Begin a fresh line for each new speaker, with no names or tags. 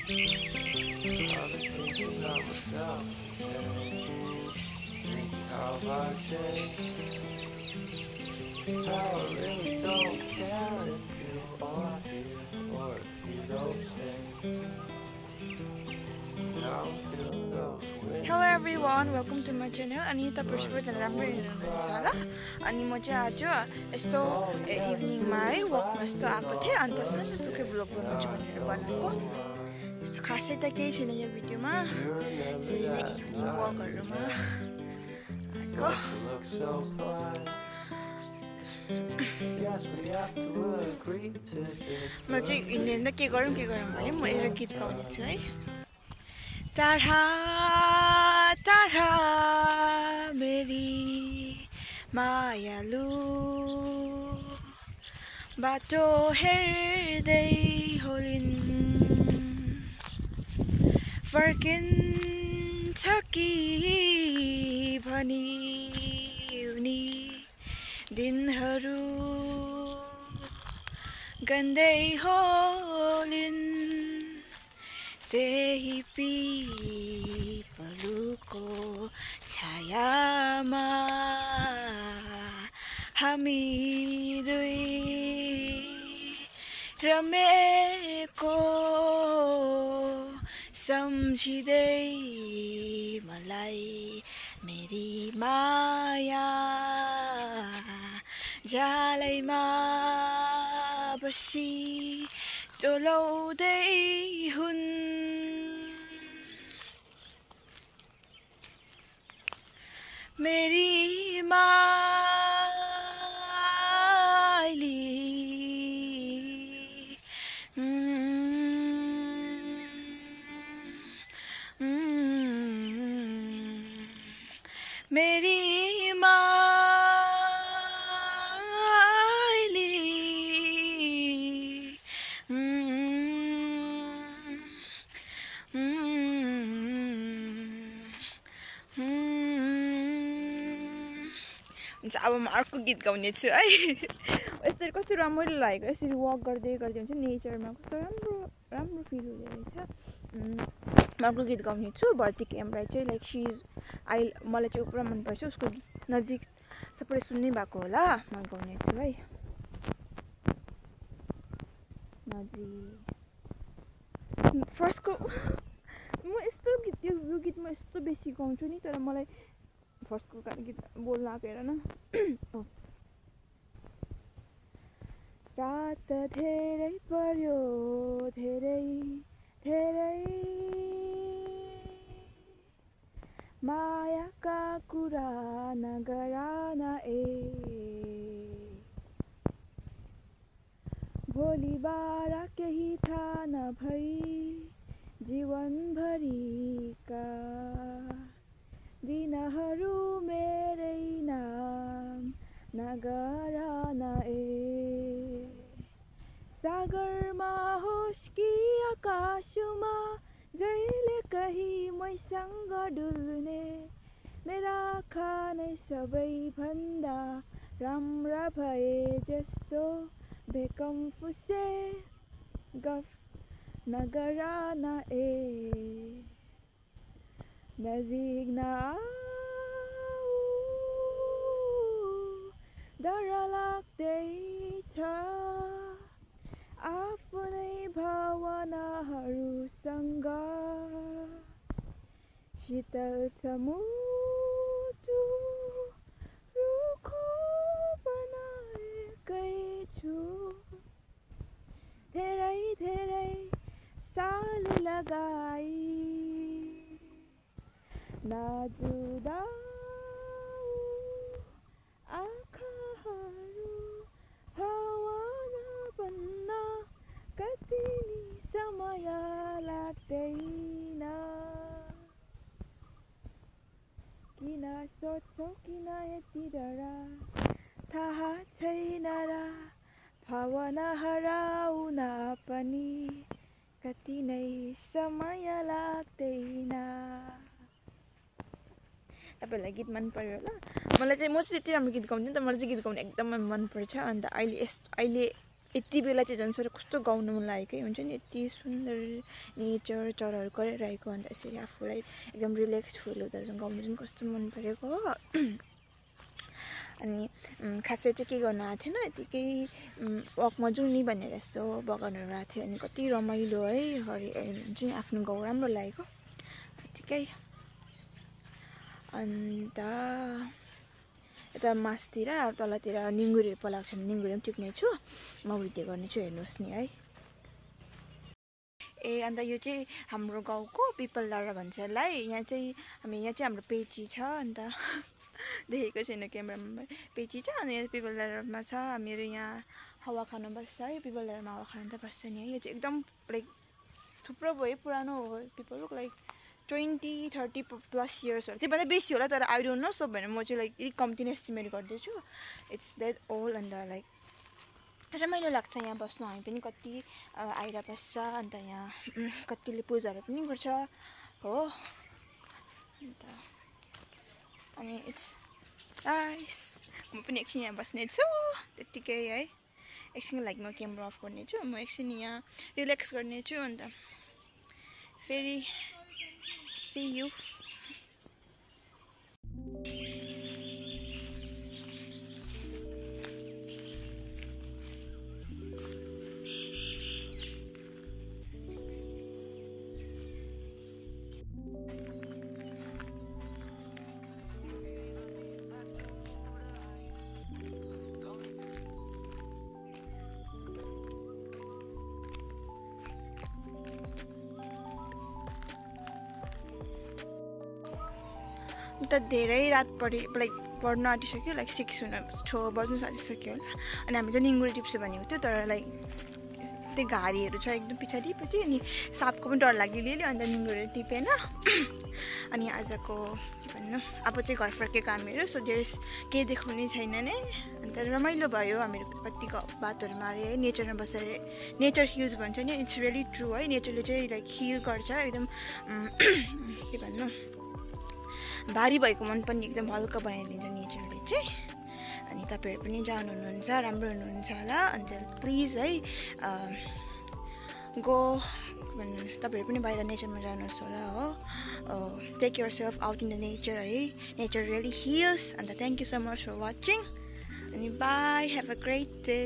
I've been thinking about myself today, thinking how I changed, how I really don't care if you are here or if you don't stay. Now I'm feeling those winds.
Hello everyone, welcome to my channel. अनि तपाईहरु सबैजना राम्रो हुनुहुन्छ होला। अनि म चाहिँ आज यस्तो इभिनिङमा है वकमा यस्तो आएको थिएँ अन्त सानोटुकै भ्लग बनाउँछु भनेर बनाएको। यस्तो खासै त केही छैन यो भिडियोमा। यसरी नै इभिनिङ वकहरुमा आएको।
You look so fine. Yes, we have to agree to this.
म चाहिँ हिँड्दा के गरौँ भने म एउटा गीत गाउने छु है। टाढा टाढा मेरी मायालु बाटो हेर्दै होलिन् फर्किन्छ कि भनी उनी दिनहरू गन्दै होलिन् त्यही पिपलुको छायामा हामी दुई रमेको सम्झिँदै मलाई मेरी माया जालैमा बसी टोलाउँदै हुन् मेरी माइली मेरी अब म अर्को गीत गाउने छु है। यसरी कस्तो रमाइलो लागेको यसरी वक गर्दै हुन्छ नेचरमा कस्तो राम्रो फिल हुँदो रहेछ। म अर्को गीत गाउने छु भर्ती क्यामराई चाहिँ लाइक सी इज मलाई चाहिँ पुरा मनपर्छ उसको गीत नजिक सबैले सुन्नै भएको होला म गाउने छु है। नजिक फर्स्टको म यस्तो गीत यो गीत म यस्तो बेसी गाउँछु नि तर मलाई फर्स्टको गीत बोल्न आएको हेर न। रात धेरै पर्यो धेरै धेरै मायाका कुरा नगरान भोलिबार केही थाहा नभई जीवनभरिका दिनहरू मेरै नाम नगरान सागरमा होस् कि आकाशमा जहिले कहीँ मैसँग डुल्ने मेरा खानै सबैभन्दा राम्रा भए जस्तो बेकम फुसे गफ नगरान नजिक नआऊ डर लाग्दैछ आफ्नै भावनाहरूसँग शीतल छ मुटु रुखो बनाएकै छु धेरै धेरै साल लगाई नजुदाऊ आँखाहरू भावना बन्न कति नि समय लाग्दैन किन सोध्छौ किन यति डरा थाहा छैन र भावना हराउन पनि कति नै समय लाग्दैन। तपाईलाई गीत मन पर्यो होला। म चाहिँ त्यति राम्रो गीत गाउँदिनँ त मलाई चाहिँ गीत गाउन एकदमै मन पर्छ। अन्त अहिले यति बेला चाहिँ झन् साह्रो कस्तो गाउनु मन लागेकै हुन्छ नि, यति सुन्दर नेचर चराहरू कराइरहेको, अन्त यसरी आफूलाई एकदम रिल्याक्स फिल हुँदा चाहिँ गाउनु चाहिँ कस्तो मन परेको हो। अनि खासै चाहिँ के गर्नु आएको थिएन, यतिकै वकमा जाउँ नि भनेर यस्तो बगानहरू आएको थियो। अनि कति रमाइलो है, हरि हुन्छ नि, आफ्नो गाउँ राम्रो लागेको यतिकै। अन्त यता मासतिर तलतिर निङ्गुरीहरू पलाएको छ भने निङ्गुरी पनि टिप्ने छु, म भिडियो गर्नेछु, हेर्नुहोस् नि है। अन्त यो चाहिँ हाम्रो गाउँको पिपलडाँडा भन्छ यसलाई। यहाँ चाहिँ हाम्रो पेची छ, अन्त देखेको छैन क्यामेरामा, पेची छ। अनि यहाँ पिपलडाँडामा छ हामीहरू, यहाँ हावा खान बस्छ है, पिपलडाँडामा हावा खान त बस्छ नि है। यो चाहिँ एकदम लाइक थुप्रो भयो, पुरानो हो, पिपल लुक लाइक 20-30+ इयर्सहरू, त्योभन्दा बेसी होला, तर आई डोन्ट नो। सो भनेर म चाहिँ लाइक अलिक कम्ती नै एस्टिमेट गर्दैछु, इट्स द्याट ओल्ड। अन्त लाइक रमाइलो लाग्छ यहाँ बस्नु, हामी पनि कति आएर बस्छ, अन्त यहाँ कतिले पूजाहरू पनि गर्छ हो। अन्त अनि इट्स नाइस। म पनि एकछिन यहाँ बस्नेछु त्यत्तिकै है, एकछिन लागि म क्यामेरा अफ गर्नेछु, म एकछिन यहाँ रिल्याक्स गर्नेछु, अन्त फेरि see you. त धेरै रात पढ्न आँटिसक्यो, लाइक 6 बज्नु आँटिसक्यो होला। अनि हामी चाहिँ निङ्गुरी टिप्छु भनेको थियो, तर लाइक त्यो घारीहरू छ एकदम पछाडिपट्टि, अनि सापको पनि डर लाग्यो लियो, अन्त निङ्गुरीहरू टिपेन। अनि आजको के भन्नु, अब चाहिँ घर फर्केको हामीहरू, सो केही देखाउने छैन नै। अन्त रमाइलो भयो, हामीहरू कति बातहरू माऱ्यो है, नेचरमा बसेर। नेचर हिल्स भन्छ नि, इट्स रियली ट्रु है, नेचरले चाहिँ लाइक हिल गर्छ एकदम। के भन्नु, भारी भएको मन पनि एकदम हल्का बनाइदिन्छ नेचरले चाहिँ। अनि तपाईँहरू पनि जानु हुनुहुन्छ, राम्रो हुनुहुन्छ होला। अन्त प्लिज है तपाईँहरू पनि बाहिर नेचरमा जानुहोस् होला हो। Take yourself out in the nature है, नेचर रियली हिल्स। अन्त thank you so much for watching, अनि bye, have a great day.